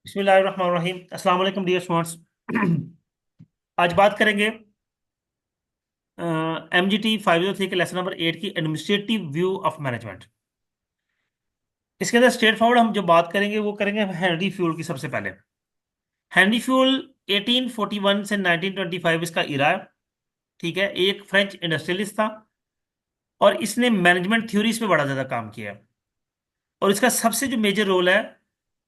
बिस्मिल्लाहिर्रहमानिर्रहीम। अस्सलाम वालेकुम डियर स्टूडेंट्स। आज बात करेंगे MGT 503 के लेसन नंबर 8 की एडमिनिस्ट्रेटिव व्यू ऑफ मैनेजमेंट। इसके अंदर स्ट्रेट फॉरवर्ड हम जो बात करेंगे वो करेंगे हेनरी फ्यूल की। सबसे पहले हेनरी फ्यूल 1841 से 1925 इसका इरा है। ठीक है, एक फ्रेंच इंडस्ट्रियलिस्ट था और इसने मैनेजमेंट थ्योरीज पे बड़ा ज़्यादा काम किया है। और इसका सबसे जो मेजर रोल है,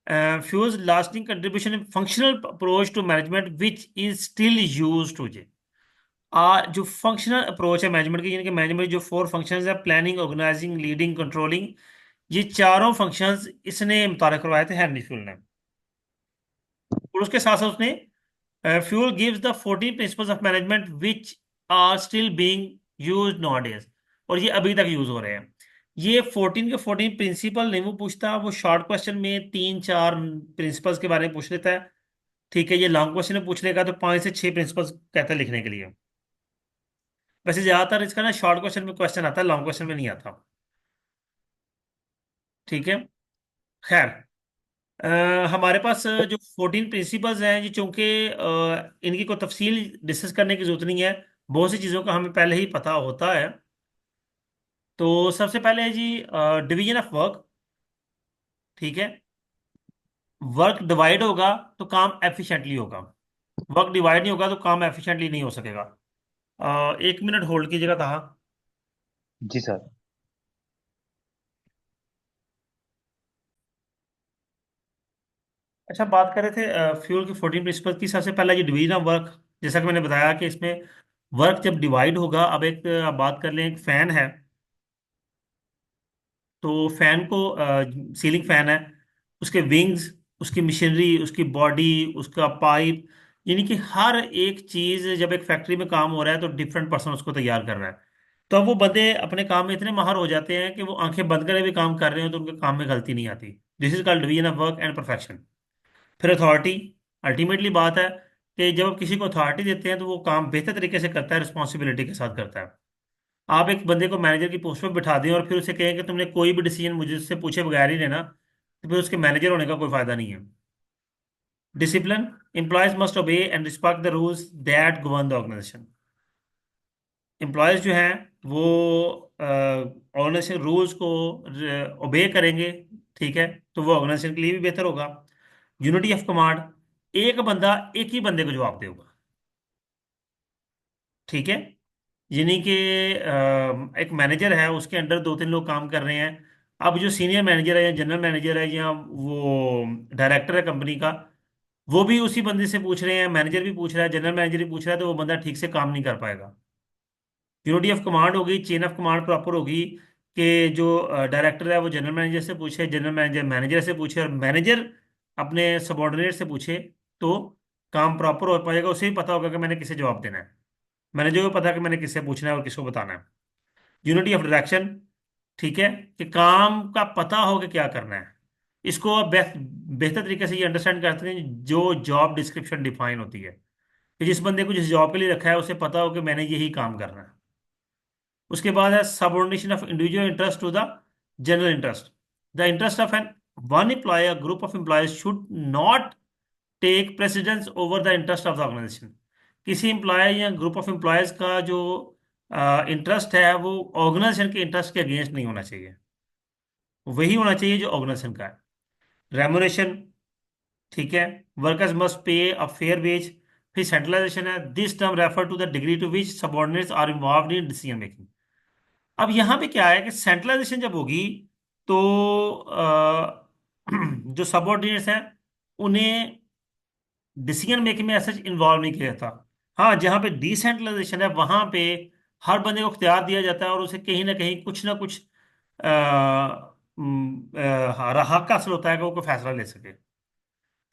Fayol's lasting contribution in functional approach to management which is still use to. जो फंक्शनल अप्रोच है मैनेजमेंट की, यानी कि मैनेजमेंट जो फोर फंक्शंस है, प्लानिंग, ऑर्गेनाइजिंग, लीडिंग, कंट्रोलिंग, ये चारों फंक्शंस इसने मुतारक करवाए थे हेनरी फ्यूल ने। और उसके साथ साथ उसने Fayol gives the 14 principles of management which are still being used nowadays. और ये अभी तक यूज हो रहे हैं। ये 14 के 14 प्रिंसिपल नहीं वो पूछता, वो शॉर्ट क्वेश्चन में तीन चार प्रिंसिपल्स के बारे में पूछ लेता है। ठीक है, ये लॉन्ग क्वेश्चन में पूछ लेगा तो 5 से 6 प्रिंसिपल्स कहता है लिखने के लिए। वैसे ज्यादातर इसका ना शॉर्ट क्वेश्चन में क्वेश्चन आता है, लॉन्ग क्वेश्चन में नहीं आता। ठीक है, खैर, हमारे पास जो 14 प्रिंसिपल्स हैं ये चूंकि इनकी कोई तफसील डिस्कस करने की जरूरत नहीं है, बहुत सी चीज़ों का हमें पहले ही पता होता है। तो सबसे पहले है जी डिवीजन ऑफ वर्क। ठीक है, वर्क डिवाइड होगा तो काम एफिशिएंटली होगा। वर्क डिवाइड नहीं होगा तो काम एफिशिएंटली नहीं हो सकेगा। 1 मिनट होल्ड कीजिएगा कहा। जी सर। अच्छा, बात कर रहे थे फ्यूल की 14 प्रिंसिपल की। सबसे पहला ये डिवीजन ऑफ वर्क। जैसा कि मैंने बताया कि इसमें वर्क जब डिवाइड होगा, अब एक आप बात कर लें, एक फैन है तो फैन को, सीलिंग फैन है, उसके विंग्स, उसकी मशीनरी, उसकी बॉडी, उसका पाइप, यानी कि हर एक चीज जब एक फैक्ट्री में काम हो रहा है तो डिफरेंट पर्सन उसको तैयार कर रहा है। तो अब वो बंदे अपने काम में इतने माहर हो जाते हैं कि वो आंखें बंद करे भी काम कर रहे हो तो उनके काम में गलती नहीं आती। This is called division of work and perfection. फिर अथॉरिटी। अल्टीमेटली बात है कि जब आप किसी को अथॉरिटी देते हैं तो वो काम बेहतर तरीके से करता है, रिस्पॉन्सिबिलिटी के साथ करता है। आप एक बंदे को मैनेजर की पोस्ट पर बिठा दें और फिर उसे कहें कि तुमने कोई भी डिसीजन मुझे से पूछे बगैर ही लेना, तो फिर उसके मैनेजर होने का कोई फायदा नहीं है। Discipline. Employees must obey and respect the rules that govern the organisation. Employees जो हैं वो ऑर्गेनाइजेशन रूल्स को ओबे करेंगे। ठीक है, तो वो ऑर्गेनाइजेशन के लिए भी बेहतर होगा। Unity of command. एक बंदा एक ही बंदे को जवाब देगा। ठीक है, यानी कि एक मैनेजर है, उसके अंडर दो तीन लोग काम कर रहे हैं। अब जो सीनियर मैनेजर है या जनरल मैनेजर है या वो डायरेक्टर है कंपनी का, वो भी उसी बंदे से पूछ रहे हैं, मैनेजर भी पूछ रहा है, जनरल मैनेजर भी पूछ रहा है, तो वो बंदा ठीक से काम नहीं कर पाएगा। यूनिटी ऑफ कमांड होगी, चेन ऑफ कमांड प्रॉपर होगी कि जो डायरेक्टर है वो जनरल मैनेजर से पूछे, जनरल मैनेजर मैनेजर से पूछे और मैनेजर अपने सबॉर्डिनेट से पूछे, तो काम प्रॉपर हो पाएगा। उसे भी पता होगा कि मैंने किसे जवाब देना है, मैनेजर को पता है कि मैंने किससे पूछना है और किसको बताना है। Unity of direction. ठीक है, कि काम का पता हो कि क्या करना है। इसको आप बेहतर तरीके से ये अंडरस्टैंड करते हैं जो जॉब डिस्क्रिप्शन डिफाइन होती है, कि जिस बंदे को जिस जॉब के लिए रखा है उसे पता हो कि मैंने यही काम करना है। उसके बाद है subordination of individual interest to the general interest. The interest of an one employee group of employees should not take precedence over the interest of the organisation. किसी एम्प्लॉय या ग्रुप ऑफ एम्प्लॉयज का जो interest है वो organisation के interest के against नहीं होना चाहिए, वही होना चाहिए जो ऑर्गेनाइजेशन का है। रेमुनेशन। ठीक है, workers must pay a fair wage. फिर सेंट्रलाइजेशन है, this term refer to the degree to which subordinates are involve in decision making. अब यहाँ पे क्या है कि सेंट्रलाइजेशन जब होगी तो जो सबऑर्डिनेट्स हैं उन्हें डिसीजन मेकिंग में ऐसा इन्वॉल्व नहीं किया जाता। हाँ, जहाँ पे डिसेंट्रलाइजेशन है वहाँ पे हर बंदे को इख्तियार दिया जाता है और उसे कहीं ना कुछ हक हासिल होता है कि वो कोई फैसला ले सके।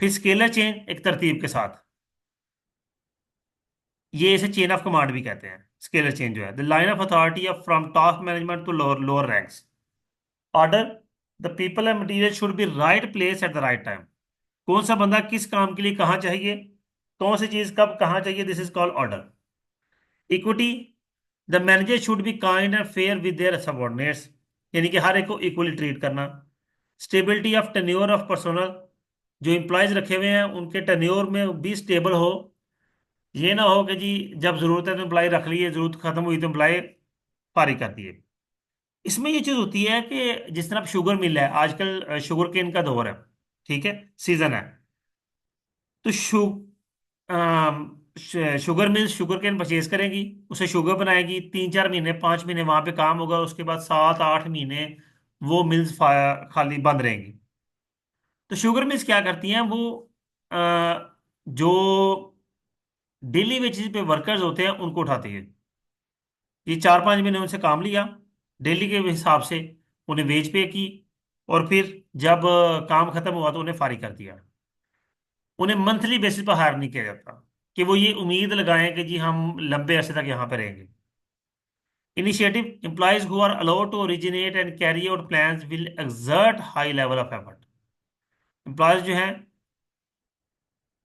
फिर स्केलर चेंज एक तरतीब के साथ, ये इसे चेन ऑफ कमांड भी कहते हैं। स्केलर चेंज जो है the line of authority of from top management to lower lower ranks. Order. The people and material should be right place at the right time. कौन सा बंदा किस काम के लिए कहाँ चाहिए, कौन सी चीज कब कहाँ चाहिए, this is called order. Equity. The manager should be kind and fair with their subordinates, यानी कि हर एक को इक्वली ट्रीट करना। Stability of tenure of personnel. जो एम्प्लॉयज रखे हुए हैं उनके टेन्योर में भी स्टेबल हो। ये ना हो कि जी जब जरूरत है तो एम्प्लॉय रख लिए, जरूरत खत्म हुई तो एम्प्लॉय फारिग कर दिए। इसमें ये चीज होती है कि जिस तरह शुगर मिल है आजकल, शुगर केन का दौर है, ठीक है, सीजन है। तो sugar mill sugar cane purchase करेंगी, उसे शुगर बनाएगी, 3 4 महीने 5 महीने वहां पे काम होगा, उसके बाद 7 8 महीने वो मिल्स खाली बंद रहेंगी। तो शुगर मिल्स क्या करती हैं, वो अ, जो डेली वेजेस पे वर्कर्स होते हैं उनको उठाती है। ये 4 5 महीने उनसे काम लिया, डेली के हिसाब से उन्हें वेज पे की, और फिर जब काम खत्म हुआ तो उन्हें फारिग कर दिया। उन्हें मंथली बेसिस पर हायर नहीं किया जाता कि वो ये उम्मीद लगाएं कि जी हम लंबे अरसे तक यहाँ पे रहेंगे। Initiative employees who are allowed to originate and carry out plans will exert high level of effort. Employees जो हैं,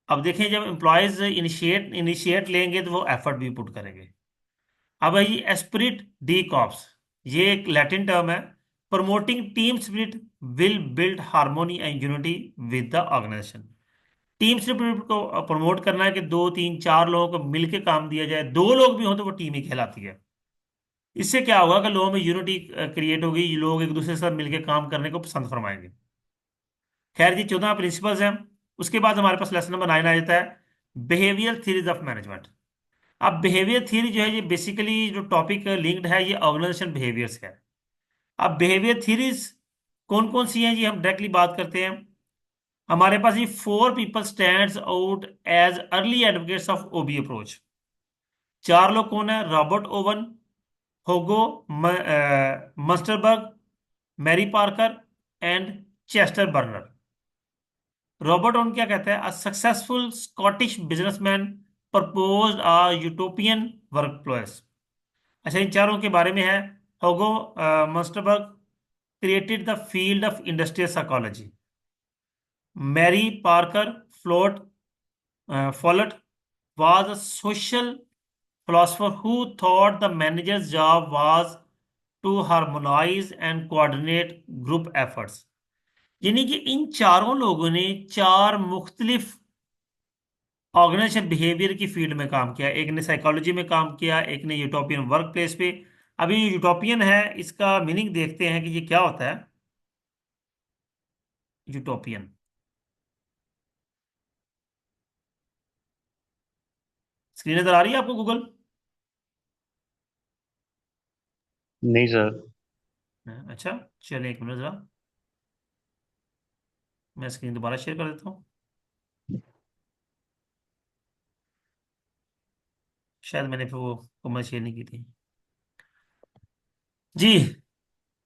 अब देखें, जब एम्प्लॉयज इनिशिएट इनिशिएट लेंगे तो वो एफर्ट भी पुट करेंगे। अब है ये एस्पिरिट डी कॉप्स, ये एक लैटिन टर्म है। Promoting team spirit will build harmony and unity with the organisation. Team spirit को प्रमोट करना है कि 2 3 4 लोगों को मिलकर काम दिया जाए, 2 लोग भी हों तो वो टीम ही कहलाती है। इससे क्या होगा कि लोगों में यूनिटी क्रिएट होगी, लोग एक दूसरे के साथ मिलकर काम करने को पसंद फरमाएंगे। खैर जी, 14 प्रिंसिपल्स हैं। उसके बाद हमारे पास लेसन नंबर 9 आ जाता है, बिहेवियर थ्योरीज ऑफ मैनेजमेंट। अब बिहेवियर थ्योरी जो है, ये बेसिकली जो टॉपिक लिंक्ड है ये ऑर्गेनाइजेशन बिहेवियर से है। अब बिहेवियर थ्योरीज कौन कौन सी हैं जी, हम डायरेक्टली बात करते हैं। हमारे पास ये 4 people stands out as early advocates of OB approach. 4 लोग कौन है, Robert Owen, Hugo Munsterberg, Mary Parker and Chester Barnard. Robert Owen क्या कहता है, a successful Scottish businessman proposed a utopian work place. अच्छा, इन चारों के बारे में है। Hugo Munsterberg created the field of industrial psychology. Mary Parker Follett Follett was a social philosopher who thought the manager's job was to harmonize and coordinate group efforts। यानी कि इन चारों लोगों ने 4 मुख्तलिफ ऑर्गेनाइजेशन बिहेवियर की फील्ड में काम किया। एक ने साइकोलॉजी में काम किया, एक ने यूटोपियन वर्क प्लेस पे। अभी यूटोपियन है, इसका मीनिंग देखते हैं कि ये क्या होता है। यूटोपियन, स्क्रीन नजर आ रही है आपको गूगल? नहीं सर। अच्छा, चलिए एक मिनट जरा, मैं स्क्रीन दोबारा शेयर कर देता हूँ। शायद मैंने फिर वो कमेंट शेयर नहीं की थी जी।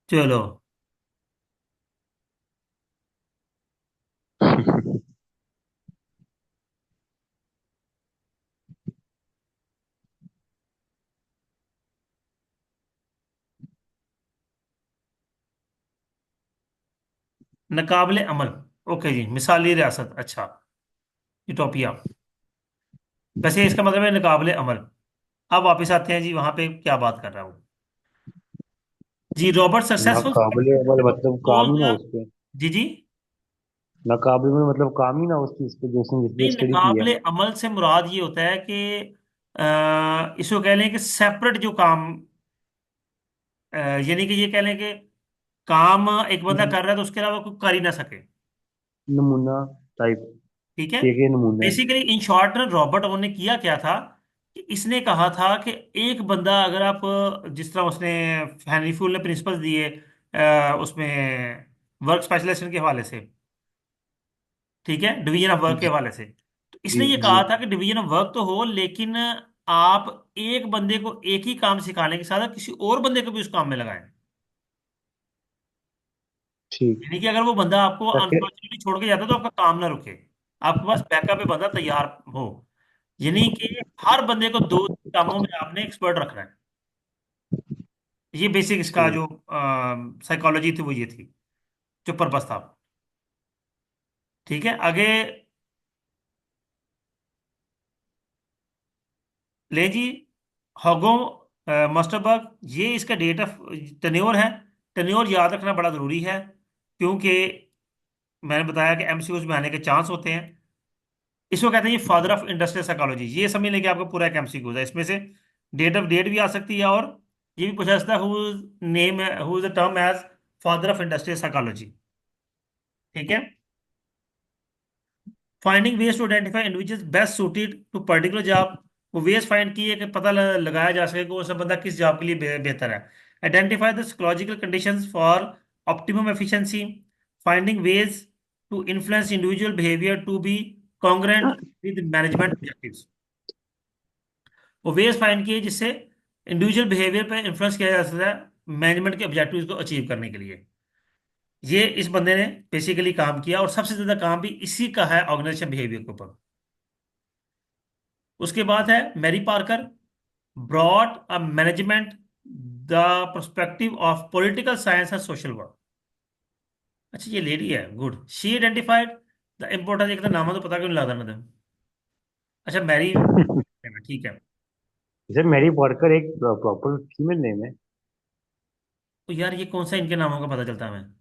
चलो, नकाबले अमल, ओके जी, मिसाली रियासत, अच्छा, यूटोपिया, वैसे इसका मतलब है नकाबले अमल। अब वापस आते हैं जी, वहां पे क्या बात कर रहा हूँ जी। रॉबर्ट सक्सेसफुल नाकाबिले अमल मतलब काम ही ना उस पे। जी जी। नाकाबिले में मतलब काम ही ना उस चीज पे जिसने नहीं, स्टडी की है। नकाबले अमल से मुराद ये होता है कि इसको कह लें कि सेपरेट जो काम, यानी कि ये कह लें कि काम एक बंदा कर रहा है तो उसके अलावा कोई कर ही ना सके। नमूना टाइप। ठीक है। के नमूने। Basically in short Robert oven ने किया क्या था कि इसने कहा था कि एक बंदा अगर आप, जिस तरह उसने हेनरी फूल ने प्रिंसिपल्स दिए उसमें वर्क स्पेशलाइजेशन के हवाले से, ठीक है, डिवीजन ऑफ वर्क के जी हवाले से। तो जी इसने ये जी। कहा था कि डिवीजन ऑफ वर्क तो हो, लेकिन आप एक बंदे को एक ही काम सिखाने के साथ किसी और बंदे को भी उस काम में लगाएं। ठीक। यानी कि अगर वो बंदा आपको ताकि। अनफॉर्चुनेटली छोड़ के जाता है तो आपका काम ना रुके, आपके पास बैकअप पे बंदा तैयार हो। यानी कि हर बंदे को 2 कामों में आपने एक्सपर्ट रखना है। ये बेसिक इसका ठीक। जो साइकोलॉजी थी वो ये थी, जो पर्पस था। ठीक है, आगे ले जी। हॉगो मस्टरबर्ग, ये इसका डेट ऑफ टेन्योर है। टेन्योर याद रखना बड़ा जरूरी है, क्योंकि मैंने बताया कि एमसीक्यूज में आने के चांस होते हैं। इसको कहते हैं ये फादर ऑफ इंडस्ट्रियल साइकोलॉजी। ये समझ लेंगे आपका पूरा एक एमसीक्यूज है इसमें से। डेट ऑफ डेट भी आ सकती है, और ये भी पूछा जा सकता है who is the term as father of industrial psychology. ठीक है। Finding ways to identify individuals best suited to particular job. वो वेज फाइंड किए कि पता लगाया जा सके कि वो सब बंदा किस जॉब के लिए बेहतर है। Identify the psychological conditions for optimum efficiency. Finding ways to influence individual behaviour to be congruent with management objectives. वो वेज फाइंड किए जिससे इंडिविजुअल बिहेवियर पर इंफ्लुएंस किया जा सकता है मैनेजमेंट के ऑब्जेक्टिव्स को अचीव करने के लिए। ये इस बंदे ने बेसिकली काम किया, और सबसे ज्यादा काम भी इसी का है ऑर्गेनाइजेशन बिहेवियर के ऊपर। उसके बाद है Mary Parker, broad a management the perspective of political science and social work. अच्छा, ये लेडी है, good. She identified the importance. एक तो नाम तो पता क्यों नहीं लगता ना। अच्छा, मैरी, ठीक है। जैसे मैरी पॉर्कर एक प्रॉपर फीमेल नेम है। तो यार ये कौन सा इनके नामों का पता चलता है हमें।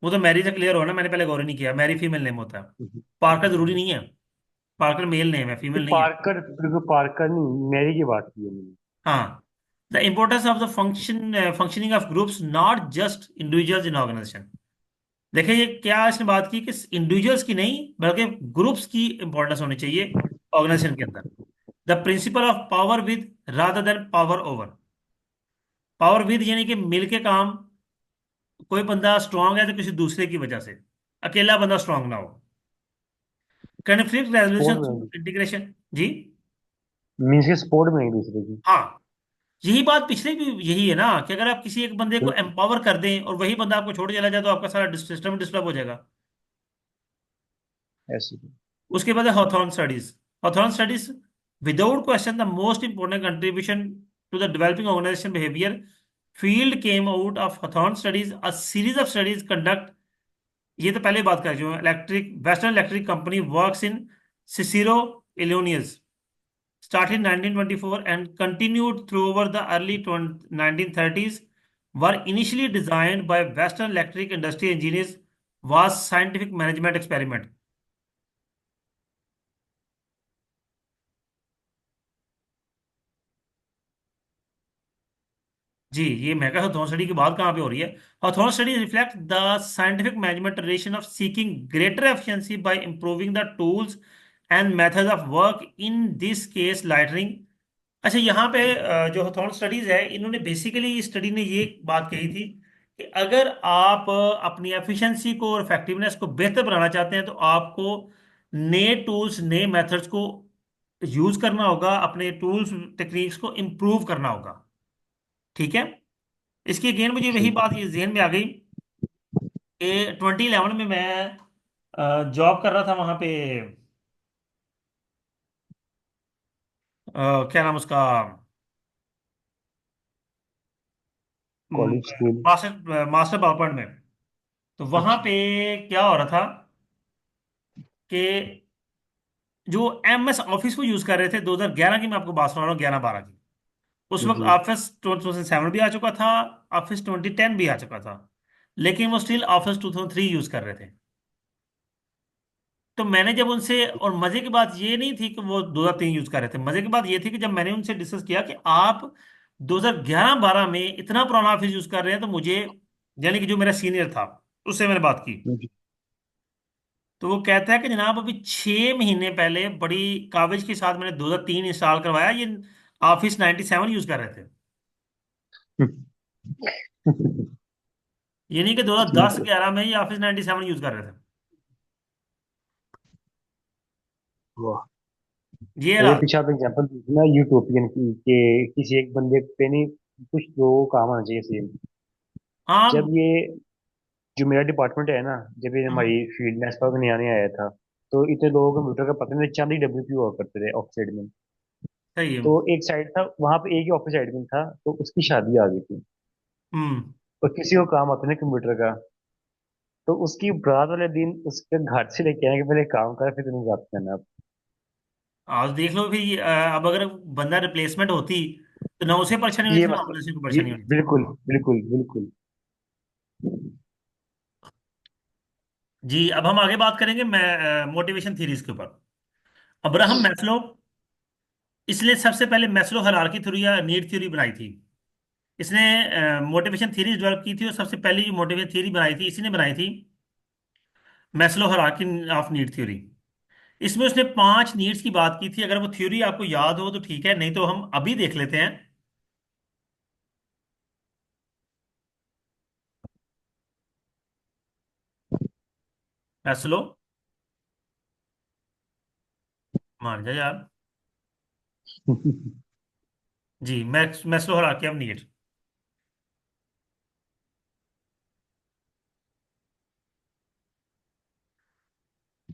वो तो मैरी से क्लियर हो ना, मैंने पहले गौर ही नहीं किया। मैरी फीमेल नेम होता है। पार्कर जरूरी नहीं है। पार्कर मेल नेम है, फीमेल नहीं है। पार्कर, बिल्कुल पार्कर नहीं, मैरी की बात की है मैंने। हाँ। The importance of the functioning of groups, not just individuals in organisation. देखिए ये क्या इसने बात की कि इंडिविजुअल्स की नहीं बल्कि ग्रुप्स की इंपॉर्टेंस होनी चाहिए ऑर्गेनाइजेशन के अंदर। The principle of power with rather than power over. Power with यानी कि मिल के काम। कोई बंदा स्ट्रांग है तो किसी दूसरे की वजह से, अकेला बंदा स्ट्रांग ना हो। कॉन्फ्लिक्ट रेजोल्यूशन सपोर्ट थ्रू में, इंटीग्रेशन। जी। मीन्स के सपोर्ट में एक दूसरे की। हाँ, यही बात पिछले भी यही है ना, कि अगर आप किसी एक बंदे को बिल्कुल। एम्पावर कर दें और वही बंदा आपको छोड़ के चला जाए तो आपका सारा सिस्टम डिस्टर्ब हो जाएगा। ऐसे ही। उसके बाद है Hawthorne studies. Hawthorne studies without question the most important contribution to the developing organisation behaviour field came out of Hawthorne studies, a series of studies conduct. ये तो पहले बात कर जो electric Western Electric company works in Cicero Illinois, started in 1924 and continued through over the early 1930s, were initially designed by Western Electric Industry engineers, was scientific management experiment। जी, ये मैं कहा हथौन study की बात कहाँ पे हो रही है। Hawthorne study reflect the scientific management tradition of seeking greater efficiency by improving the tools and methods of work, in this case lighting. अच्छा, यहाँ पे जो हथौन स्टडीज है, इन्होंने बेसिकली इस स्टडी ने ये बात कही थी कि अगर आप अपनी एफिशिएंसी को और इफेक्टिवनेस को बेहतर बनाना चाहते हैं तो आपको नए टूल्स नए मेथड्स को यूज करना होगा, अपने टूल्स टेक्निक्स को इम्प्रूव करना होगा। ठीक है। इसकी अगेन मुझे वही ठीक बात है। ये जहन में आ गई कि 2011 में मैं जॉब कर रहा था वहां पे। क्या नाम उसका, college, school. Master master power point में। तो वहां अच्छा। पे क्या हो रहा था कि जो MS ऑफिस को यूज कर रहे थे 2011 की, मैं आपको बात सुना रहा हूँ, 11-12 की। उस वक्त जी। ऑफिस 2007 भी आ चुका था, ऑफिस 2010 भी आ चुका था, लेकिन वो स्टिल ऑफिस 2003 यूज कर रहे थे। तो मैंने जब उनसे, और मजे की बात ये नहीं थी कि वो 2003 यूज कर रहे थे, मजे की बात ये थी कि जब मैंने उनसे डिस्कस किया कि आप 2011-12 में इतना पुराना ऑफिस यूज कर रहे हैं, तो मुझे, यानी कि जो मेरा सीनियर था, उससे मैंने बात की। जी। तो वो कहता है कि जनाब अभी 6 महीने पहले बड़ी काविज के साथ मैंने 2003 इंस्टॉल करवाया, ये ऑफिस 97 यूज कर रहे थे। यानी कि ठीक है। 2010-11 में ये ऑफिस 97 यूज कर रहे थे। वाह। ये ये रहा। पीछे आप एग्जांपल दीजिए ना यूटोपियन की, कि किसी एक बंदे पे नहीं, कुछ लोगों को काम आना चाहिए सेम। जब हाँ। ये, जो मेरा डिपार्टमेंट है ना, जब ये हम्म, हमारी फील्ड में एसपा नया नया आया था, तो इतने लोगों को कंप्यूटर का पता नहीं, चंद ही WP हुआ करते थे ऑफिस एडमिन। सही है। तो एक साइड था वहां पे, एक ही ऑफिस एडमिन था, तो उसकी शादी आ गई थी। हम्म। और किसी को काम आता नहीं कंप्यूटर का, तो उसकी बारात वाले दिन उसके घर से लेके आए कि पहले काम कर फिर तुम्हें बात करना। आज देख लो फिर अब अगर बंदा रिप्लेसमेंट होती तो ना उसे परेशानी होनी ये थी ना मतलब, ऑर्गेनाइजेशन को ये परेशानी होनी थी। बिल्कुल बिल्कुल बिल्कुल। जी, अब हम आगे बात करेंगे मैं मोटिवेशन थीरीज के ऊपर। अब्राहम मैस्लो, इसने सबसे पहले मैस्लो हायरार्की थ्योरी या नीड थ्योरी बनाई थी। इसने मोटिवेशन थ्योरी डेवलप की थी, और सबसे पहली जो मोटिवेशन थ्योरी बनाई थी इसी ने बनाई थी, Maslow hierarchy of need theory. इसमें उसने 5 नीड्स की बात की थी। अगर वो थ्योरी आपको याद हो तो ठीक है, नहीं तो हम अभी देख लेते हैं। मैस्लो, मान जा यार। जी, मैस्लो हायरार्की ऑफ नीड।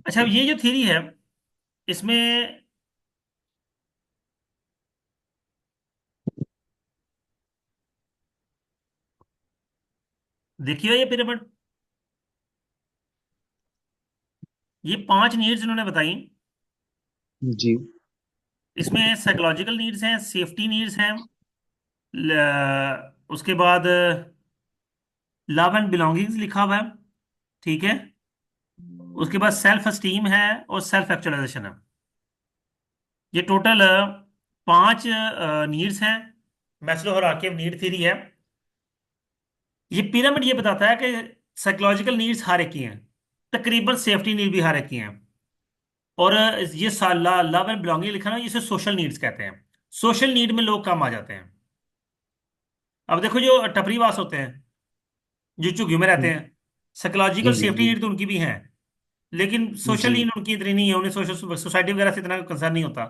अच्छा, ये जो थ्योरी है इसमें देखिए ये पिरामिड, ये 5 नीड्स इन्होंने बताई। जी। इसमें साइकोलॉजिकल नीड्स हैं, सेफ्टी नीड्स हैं, उसके बाद लव एंड बिलोंगिंग्स लिखा हुआ है। ठीक है। उसके बाद सेल्फ एस्टीम है और सेल्फ एक्चुअलाइजेशन है। ये टोटल 5 नीड्स हैं। Maslow hierarchy of need theory है। ये पिरामिड ये बताता है कि साइकोलॉजिकल नीड्स हर एक की हैं, तकरीबन सेफ्टी नीड भी हर एक की हैं। और ये लव एंड बिलोंगिंग लिखा ना, इसे सोशल नीड्स कहते हैं। सोशल नीड में लोग कम आ जाते हैं। अब देखो जो टपरी वास होते हैं, जो झुग्गियों में रहते हैं, साइकोलॉजिकल जी जी सेफ्टी जी। नीड तो उनकी भी है, लेकिन सोशल जी। नीड उनकी इतनी नहीं है, उन्हें सोशल सोसाइटी वगैरह से इतना कंसर्न नहीं होता।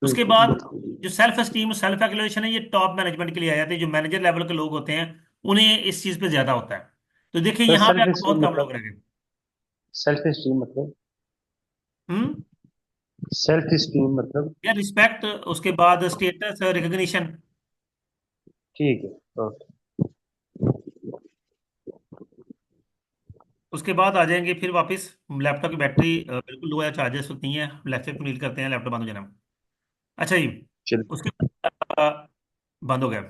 उसके बिल्कुल बाद बिल्कुल। जो सेल्फ एस्टीम सेल्फ एक्सप्लोरेशन है, ये टॉप मैनेजमेंट के लिए आ जाते हैं। जो मैनेजर लेवल के लोग होते हैं उन्हें इस चीज पे ज्यादा होता है। तो देखिए तो यहाँ पे सेल्फ आपको बहुत स्टीम कम लोग मतलब, रह गए। सेल्फ स्टीम मतलब, हम्म। सेल्फ स्टीम मतलब। या रिस्पेक्ट, उसके बाद स्टेटस रिकग्निशन। ठीक है। ओके। उसके बाद आ जाएंगे फिर वापस। लैपटॉप की बैटरी बिल्कुल लो है, चार्जर्स नहीं है। लेक्चर कंप्लीट करते हैं, लैपटॉप बंद हो जाना। अच्छा जी। चलो। उसके बाद बंद हो गया।